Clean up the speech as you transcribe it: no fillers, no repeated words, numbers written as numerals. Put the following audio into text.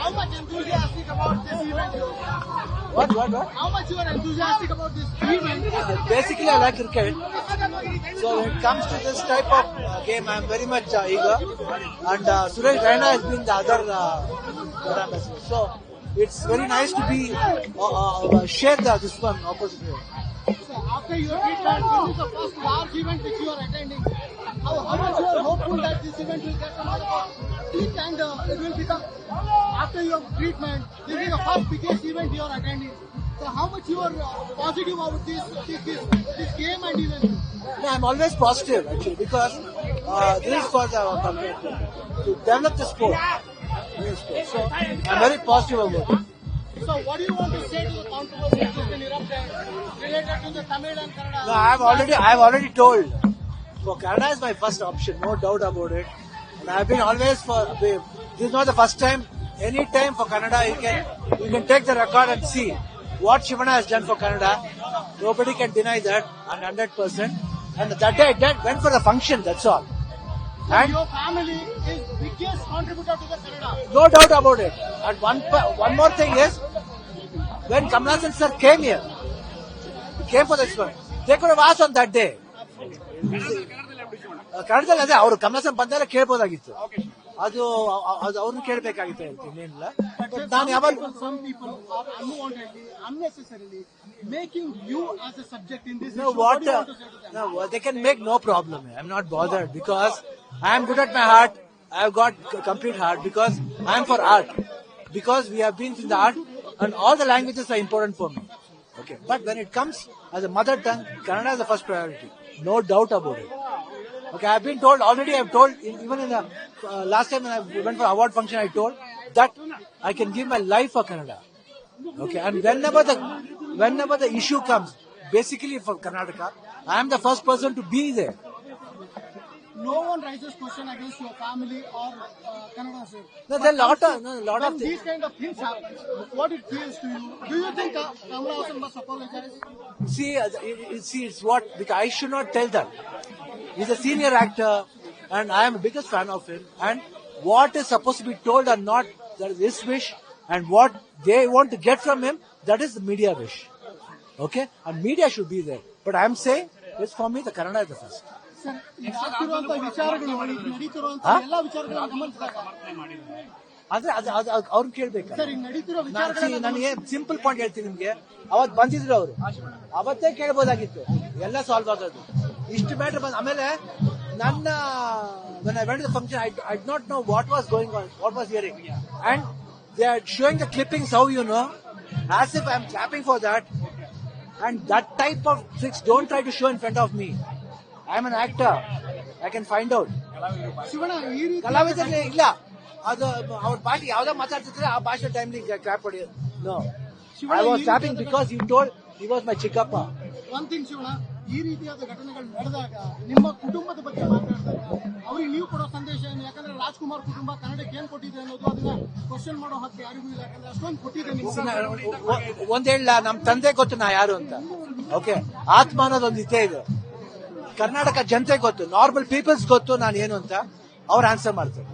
How much enthusiastic about this event? What? How much you are enthusiastic about this event? Basically, I like cricket. So when it comes to this type of game, I am very much eager. And Suresh Raina has been the other ambassador. So it's very nice to be share this one opposite way. So after your treatment, this is the first large event which you are attending. How much you are hopeful that this event will get some peak and it will become, after your treatment, this is the first biggest event you are attending. So how much you are positive about this game and event? No, I'm always positive actually because this is for to develop the sport. So I'm very positive about it. So what do you want to say to the controversy which has been erupted related to the Tamil and Kannada? No, I've already told. So Kannada is my first option, no doubt about it. And I've been always this is not the first time. Any time for Kannada, you can take the record and see what Shivana has done for Kannada. Nobody can deny that, and 100%. And that day I went for the function. That's all. And your family is biggest contributor to the Kannada. No doubt about it. And one more thing is, when Kamalasan sir came here, he came for this one. They could have asked on that day. ಕನ್ನಡದಲ್ಲಿ ಅದೇ ಅವರು ಕಮಲಾಸನ್ ಬಂದಾಗ ಕೇಳ್ಬೋದಾಗಿತ್ತು ಅದು ಅವ್ರನ್ನ ಕೇಳಬೇಕಾಗಿತ್ತು ಇನ್ನೇನಿಲ್ಲ but ನಾನು ಯಾವಾಗ some people are unwantedly, unnecessarily making you as a subject in this no issue. what do you want to say to them? no they can make no problem. I'm not bothered because I am good at my heart. I've got complete heart because I am for art, because we have been in the art and all the languages are important for me. Okay, but when it comes as a mother tongue, Kannada is the first priority, no doubt about it. Okay, I've been told already. I've told even in the last time when I went for award function, I told that I can give my life for Kannada. Okay, and whenever the issue comes, basically for Karnataka, I am the first person to be there. No one raises question against your family or Kannada sir. No, there are lot of When things. these kind of things happen, what it feels to you? Do you think Kamala Hassan must apologize? See, it's what because I should not tell that. He's a senior actor, and I am the biggest fan of him. And what is supposed to be told or not, that is his wish, and what they want to get from him, that is the media wish. Okay, and media should be there. But I am saying, it's for me the Kannada is the first. Sir ಆಗ್ತಿರುವಂತ ವಿಚಾರಗಳು ನಡೀತಿರುವಂತ ಎಲ್ಲ ವಿಚಾರಗಳನ್ನು ಗಮನಿಸಿದಾಗ ಆದ್ರೆ ಅವ್ರನ್ನ ಕೇಳ್ಬೇಕು sir ಈಗ ನಡೀತಿರೋ ವಿಚಾರಗಳು ನನಗೆ ಸಿಂಪಲ್ ಪಾಯಿಂಟ್ ಹೇಳ್ತೀನಿ ನಿಮ್ಗೆ. ಅವತ್ತು ಬಂದಿದ್ರು ಅವರು, ಅವತ್ತೇ ಕೇಳ್ಬೋದಾಗಿತ್ತು, ಎಲ್ಲ ಸಾಲ್ವ್ ಆಗೋದು. ಇಷ್ಟು ಮ್ಯಾಟರ್ ಬಂದ ಆಮೇಲೆ ನನ್ನ when I went to the function, I did not know what was going on, what was hearing, and they are showing the clippings, how you know, as if I am clapping for that, and that type of tricks don't try to show in front of me. I am an actor, I can find out. Shivanna ಈ ರೀತಿ ಕಲಾವಿದರಿಗೆ ಇಲ್ಲ, ಅದು ಅವ್ರ ಭಾಷೆ ಯಾವ್ದೋ ಮಾತಾಡ್ತಿದ್ರೆ ಆ ಭಾಷೆ ಟೈಮ್ಲಿ ಕ್ಲಾಪ್ ಹೊಡಿ. No, I was clapping because he told he was my ಚಿಕ್ಕಪ್ಪ. ಒನ್ ಥಿಂಗ್ ಶಿವಣ್ಣ, ಈ ರೀತಿಯಾದ ಘಟನೆಗಳು ನಡೆದಾಗ ನಿಮ್ಮ ಕುಟುಂಬದ ಬಗ್ಗೆ ಮಾತಾಡಿದಾಗ ಅವ್ರಿಗೆ ನೀವು ಕೊಡೋ ಸಂದೇಶ ಏನು? ಯಾಕಂದ್ರೆ ರಾಜ್ಕುಮಾರ್ ಕುಟುಂಬ ಕನ್ನಡಕ್ಕೆ ಏನ್ ಕೊಟ್ಟಿದೆ ಅನ್ನೋದು ಅದನ್ನ ಕ್ವಶನ್ ಮಾಡೋ ಹಕ್ಕು ಯಾರಿಗೂ ಇಲ್ಲ. ಯಾಕಂದ್ರೆ ಅಷ್ಟೊಂದು ಕೊಟ್ಟಿದೆ ಒಂದ್ ಹೇಳ, ನಮ್ ತಂದೆ ಗೊತ್ತು ನಾ ಯಾರು ಅಂತ. ಓಕೆ, ಆತ್ಮ ಅನ್ನೋದೊಂದು ಇದ್ದೇ ಇದೆ. ಕರ್ನಾಟಕ ಜನತೆ ಗೊತ್ತು, ನಾರ್ಮಲ್ ಪೀಪಲ್ಸ್ ಗೊತ್ತು ನಾನು ಏನು ಅಂತ. ಅವ್ರು ಆನ್ಸರ್ ಮಾಡ್ತಾರೆ.